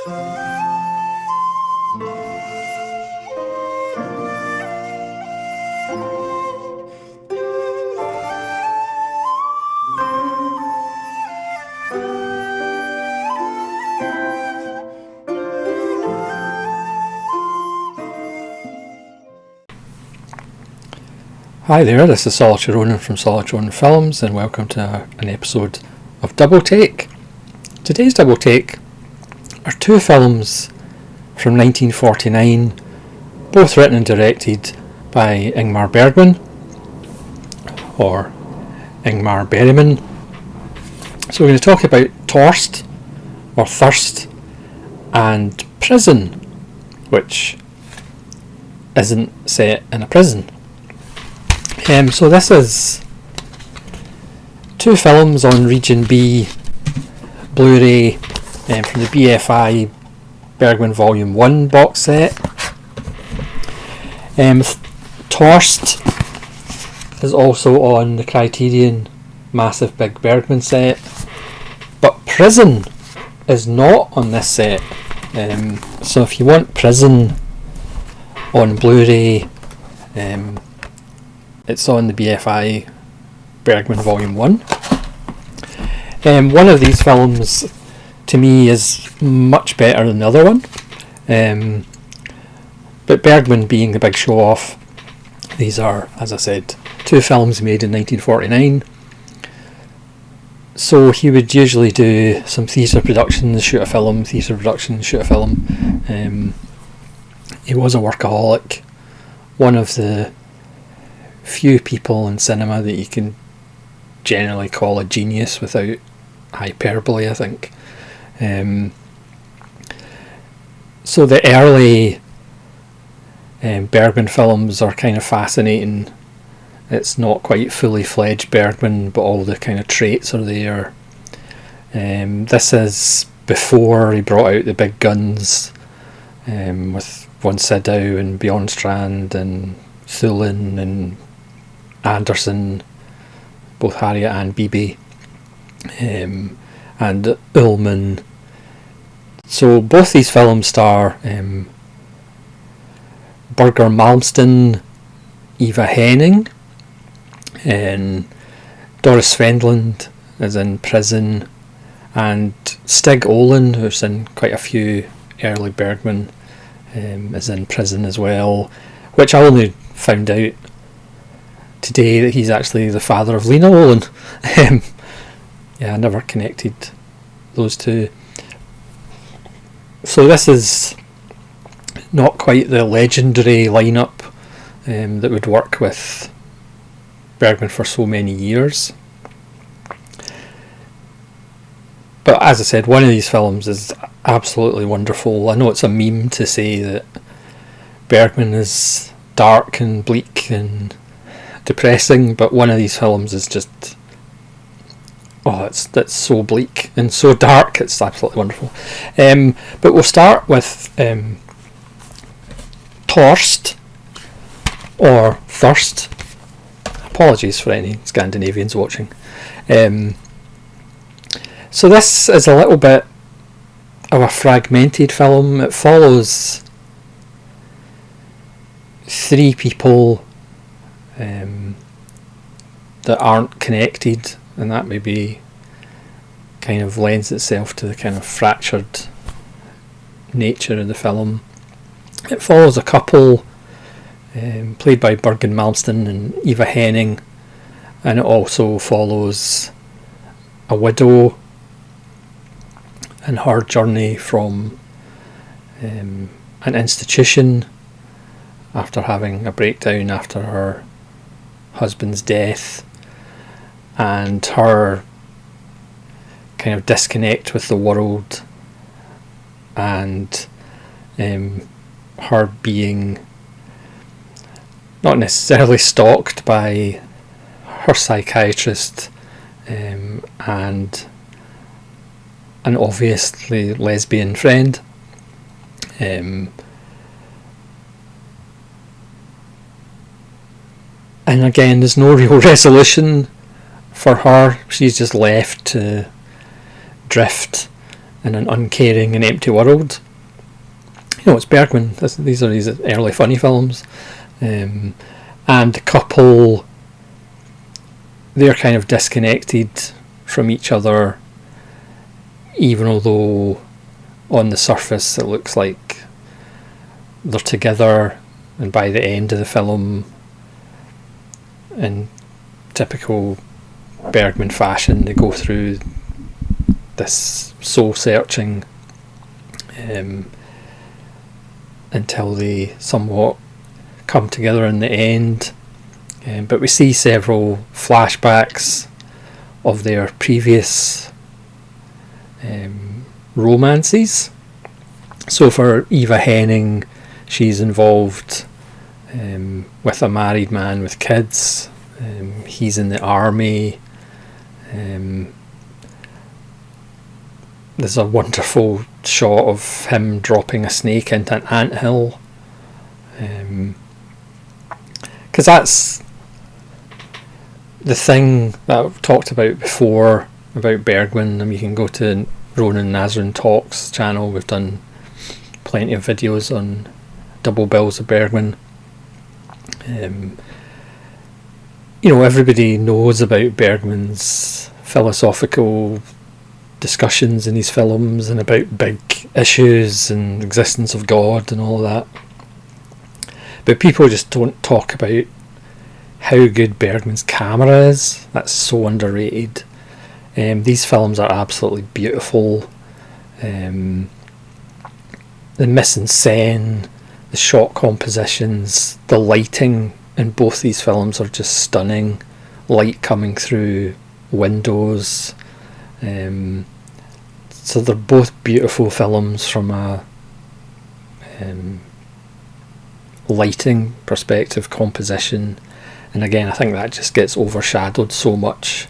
Hi there, this is Solitary Ronin from Solitary Ronin Films, and welcome to an episode of Double Take. Today's Double Take are two films from 1949, both written and directed by Ingmar Bergman, or Ingmar Bergman. So we're going to talk about Torst, or Thirst, and Prison, which isn't set in a prison. So this is two films on Region B Blu-ray from the BFI Bergman Volume 1 box set. Torst is also on the Criterion Massive Big Bergman set, but Prison is not on this set. So if you want Prison on Blu-ray, it's on the BFI Bergman Volume 1. One of these films, to me, is much better than the other one. But Bergman being the big show-off, these are, as I said, two films made in 1949. So he would usually do some theatre productions, shoot a film, theatre production, shoot a film. He was a workaholic, one of the few people in cinema that you can generally call a genius without hyperbole, I think. So the early Bergman films are kind of fascinating. It's not quite fully fledged Bergman, but all the kind of traits are there. This is before he brought out the big guns, with Von Sydow and Bjornstrand and Thulin and Anderson, both Harriet and Beebe, and Ullman. So both these films star Birger Malmsten, Eva Henning, and Doris Svendland is in Prison, and Stig Olin, who's in quite a few early Bergman, is in Prison as well, which I only found out today that he's actually the father of Lena Olin. Yeah, I never connected those two. So this is not quite the legendary lineup that would work with Bergman for so many years. But as I said, one of these films is absolutely wonderful. I know it's a meme to say that Bergman is dark and bleak and depressing, but one of these films is just, it's so bleak and so dark. It's absolutely wonderful. But we'll start with Torst, or Thirst. Apologies for any Scandinavians watching. So this is a little bit of a fragmented film. It follows three people that aren't connected, and that maybe kind of lends itself to the kind of fractured nature of the film. It follows a couple played by Bergen Malmsten and Eva Henning, and it also follows a widow and her journey from an institution after having a breakdown after her husband's death, and her kind of disconnect with the world, and her being not necessarily stalked by her psychiatrist and an obviously lesbian friend. And again, there's no real resolution for her. She's just left to drift in an uncaring and empty world. It's Bergman. These are his early funny films. And the couple, they're kind of disconnected from each other, even although on the surface it looks like they're together, and by the end of the film, in typical Bergman fashion, they go through this soul searching until they somewhat come together in the end. But we see several flashbacks of their previous romances. So for Eva Henning, she's involved with a married man with kids. He's in the army. There's a wonderful shot of him dropping a snake into an anthill. Because that's the thing that I've talked about before about Bergman. You can go to Ronan Nazrin Talks channel. We've done plenty of videos on double bills of Bergman. Everybody knows about Bergman's philosophical discussions in his films and about big issues and existence of God and all that. But people just don't talk about how good Bergman's camera is. That's so underrated. These films are absolutely beautiful. The mise-en-scène, the shot compositions, the lighting in both these films are just stunning. Light coming through windows. So they're both beautiful films from a lighting perspective, composition, and again I think that just gets overshadowed so much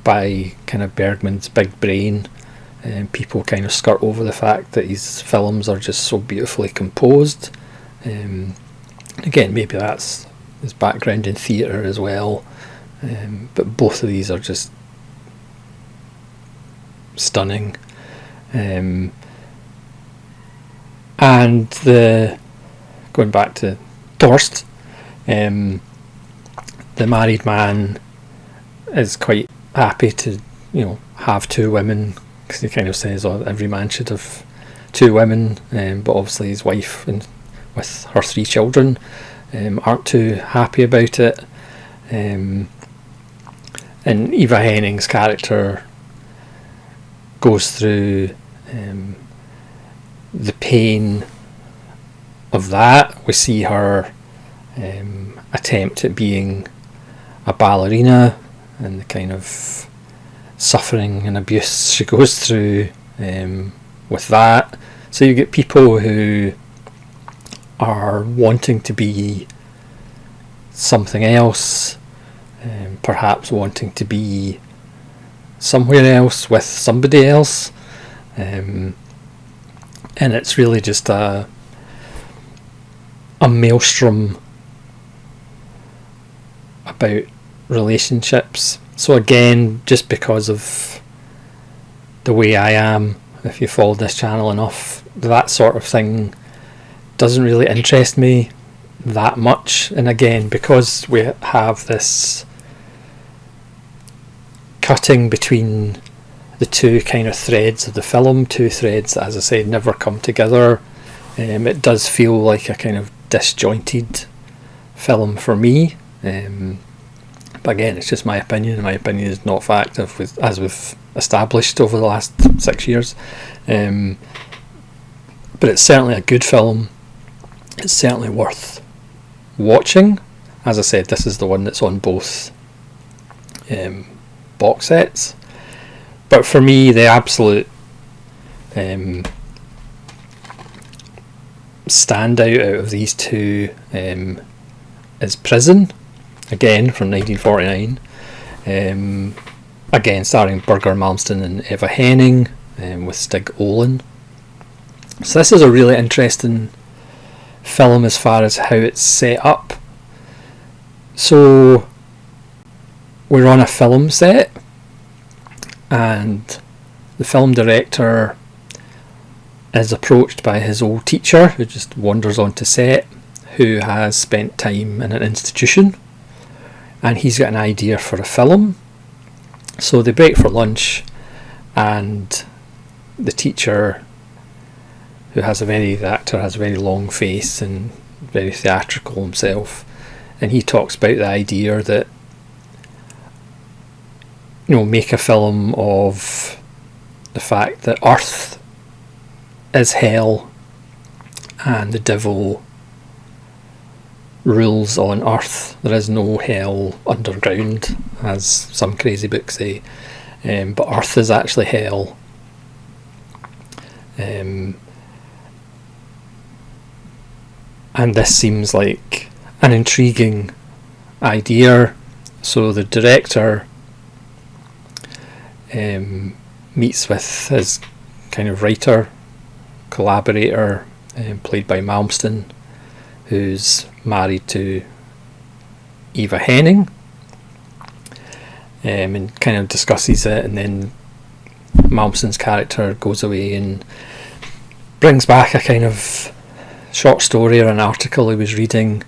by kind of Bergman's big brain, and people kind of skirt over the fact that his films are just so beautifully composed. Again, maybe that's his background in theatre as well, but both of these are just stunning. And going back to Torst, the married man is quite happy to have two women, because he kind of says, every man should have two women, but obviously his wife and with her 3 children aren't too happy about it. And Eva Henning's character goes through the pain of that. We see her attempt at being a ballerina and the kind of suffering and abuse she goes through with that. So you get people who are wanting to be something else, perhaps wanting to be somewhere else with somebody else, and it's really just a maelstrom about relationships. So again, just because of the way I am, if you followed this channel enough, that sort of thing doesn't really interest me that much. And again, because we have this cutting between the two kind of threads of the film, two threads that, as I said, never come together, it does feel like a kind of disjointed film for me. But again, it's just my opinion, and my opinion is not fact, as we've established over the last 6 years. But it's certainly a good film. It's certainly worth watching. As I said, this is the one that's on both box sets. But for me, the absolute standout out of these two is Prison, again from 1949. Again, starring Birger Malmsteen and Eva Henning, with Stig Olin. So this is a really interesting film as far as how it's set up. So we're on a film set, and the film director is approached by his old teacher, who just wanders onto set, who has spent time in an institution, and he's got an idea for a film. So they break for lunch, and the teacher, the actor has a very long face and very theatrical himself, and he talks about the idea that, make a film of the fact that Earth is hell and the devil rules on Earth. There is no hell underground, as some crazy books say, but Earth is actually hell. And this seems like an intriguing idea. So the director meets with his kind of writer collaborator, played by Malmsteen, who's married to Eva Henning, and kind of discusses it, and then Malmsteen's character goes away and brings back a kind of short story or an article he was reading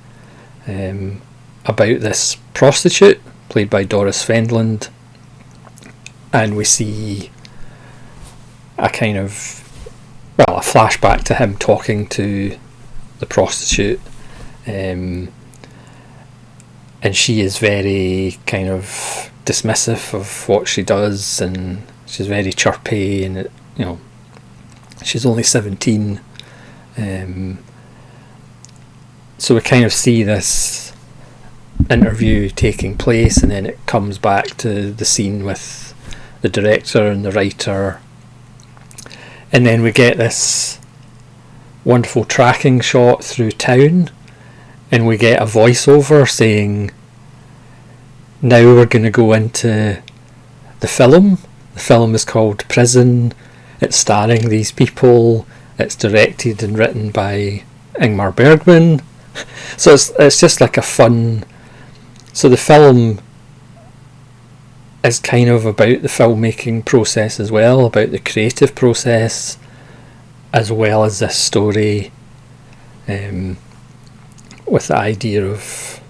about this prostitute played by Doris Fendland, and we see a kind of, a flashback to him talking to the prostitute, and she is very kind of dismissive of what she does, and she's very chirpy, and she's only 17, so we kind of see this interview taking place, and then it comes back to the scene with the director and the writer, and then we get this wonderful tracking shot through town, and we get a voiceover saying, now we're going to go into the film. The film is called Prison. It's starring these people. It's directed and written by Ingmar Bergman. So it's just like a fun. So the film is kind of about the filmmaking process as well, about the creative process, as well as this story, with the idea of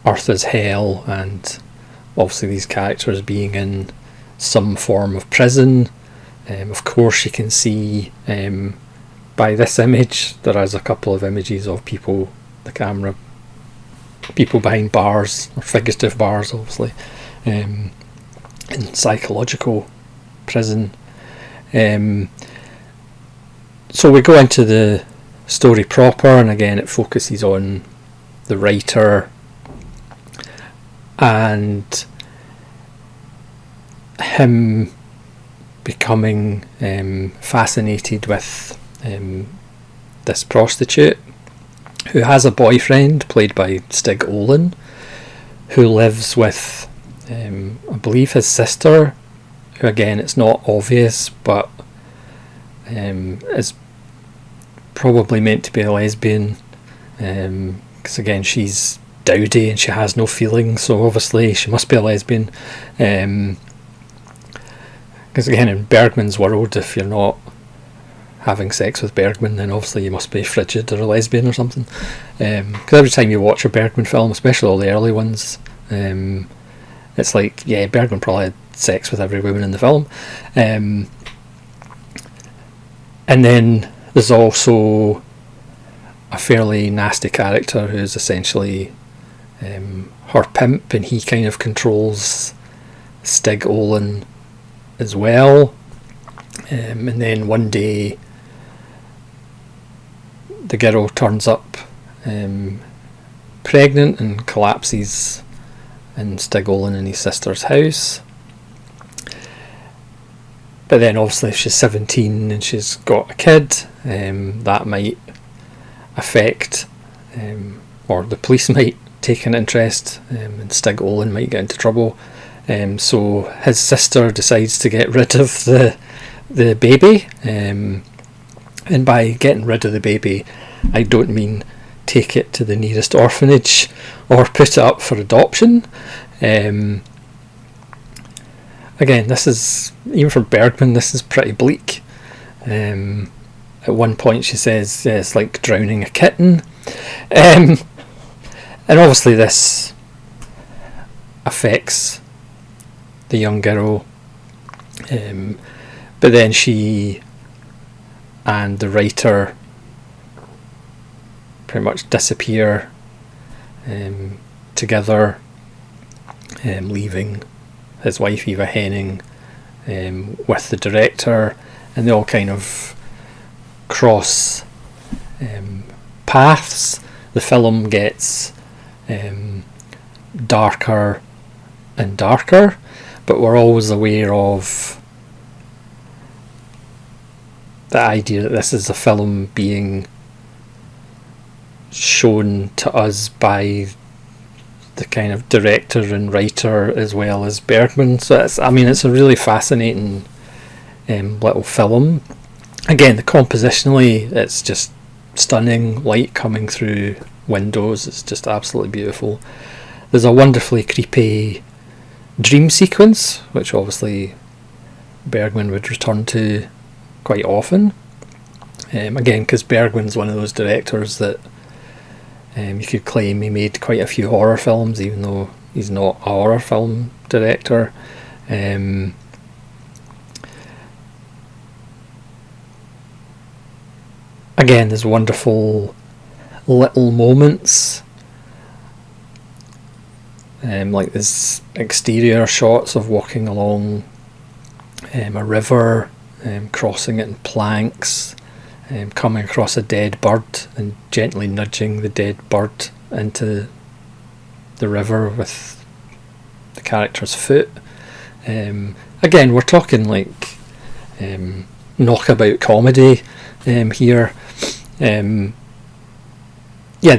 Earth as hell, and obviously these characters being in some form of prison. Of course, you can see by this image, there is a couple of images of people behind bars, or figurative bars obviously, in psychological prison. So we go into the story proper, and again it focuses on the writer and him becoming fascinated with this prostitute, who has a boyfriend played by Stig Olin, who lives with I believe his sister, who again it's not obvious but is probably meant to be a lesbian, because again she's dowdy and she has no feelings, so obviously she must be a lesbian, because again in Bergman's world, if you're not having sex with Bergman, then obviously you must be frigid or a lesbian or something, because every time you watch a Bergman film, especially all the early ones, it's like, yeah, Bergman probably had sex with every woman in the film. And then there's also a fairly nasty character who's essentially her pimp, and he kind of controls Stig Olin as well. And then one day the girl turns up pregnant and collapses in Stig Olin and his sister's house. But then obviously if she's 17 and she's got a kid, that might affect, or the police might take an interest, and Stig Olin might get into trouble. So his sister decides to get rid of the baby, and by getting rid of the baby, I don't mean take it to the nearest orphanage or put it up for adoption. Again, this is, even for Bergman, this is pretty bleak. At one point she says it's like drowning a kitten. And obviously this affects the young girl. But then she and the writer pretty much disappear together, leaving his wife Eva Henning with the director, and they all kind of cross paths. The film gets darker and darker, but we're always aware of the idea that this is a film being shown to us by the kind of director and writer as well as Bergman. So it's a really fascinating little film. Again, compositionally, it's just stunning. Light coming through windows, it's just absolutely beautiful. There's a wonderfully creepy dream sequence, which obviously Bergman would return to quite often. Again, because Bergman's one of those directors that you could claim he made quite a few horror films, even though he's not a horror film director. Again, there's wonderful little moments, like there's exterior shots of walking along a river, crossing it in planks, coming across a dead bird and gently nudging the dead bird into the river with the character's foot. Again, we're talking like knockabout comedy here. The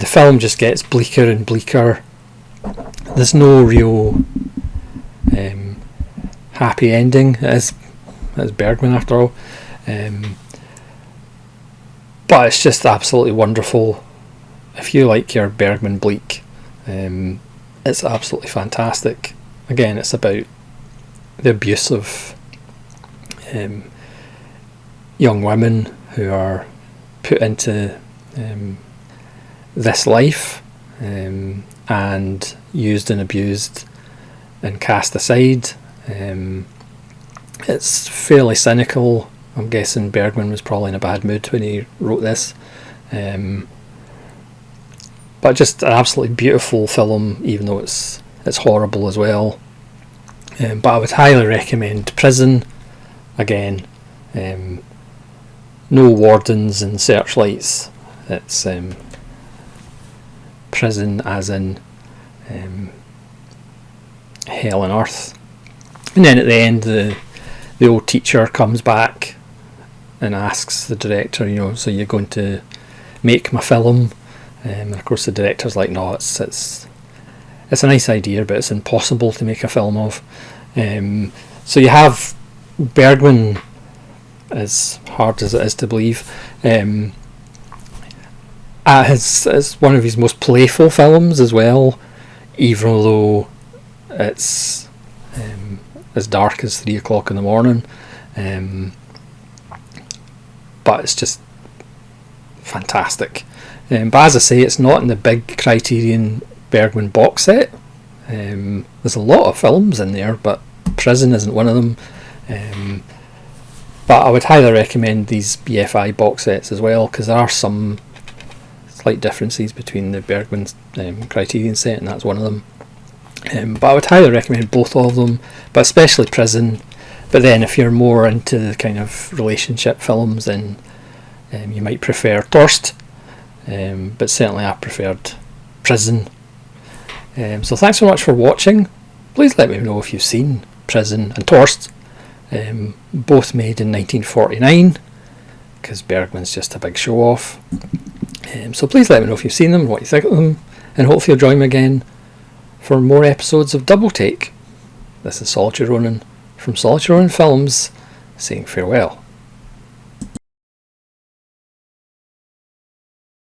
film just gets bleaker and bleaker. There's no real happy ending as Bergman after all. But it's just absolutely wonderful. If you like your Bergman Bleak, it's absolutely fantastic. Again, it's about the abuse of young women who are put into this life and used and abused and cast aside. It's fairly cynical. I'm guessing Bergman was probably in a bad mood when he wrote this. But just an absolutely beautiful film, even though it's horrible as well. But I would highly recommend Prison. Again, no wardens and searchlights. It's prison as in hell on earth. And then at the end, the old teacher comes back and asks the director, so you're going to make my film? And of course the director's like, no, it's a nice idea, but it's impossible to make a film of. So you have Bergman, as hard as it is to believe, as one of his most playful films as well, even though it's as dark as 3 o'clock in the morning. But it's just fantastic. But as I say, it's not in the big Criterion Bergman box set. There's a lot of films in there, but Prison isn't one of them. But I would highly recommend these BFI box sets as well, because there are some slight differences between the Bergman Criterion set, and that's one of them. But I would highly recommend both of them, but especially Prison. But then if you're more into the kind of relationship films, then you might prefer Torst. But certainly I preferred Prison. So thanks so much for watching. Please let me know if you've seen Prison and Torst, both made in 1949, because Bergman's just a big show off. So please let me know if you've seen them, what you think of them, and hopefully you'll join me again for more episodes of Double Take. This is Solitude Ronan from Solitude Ronan Films, saying farewell.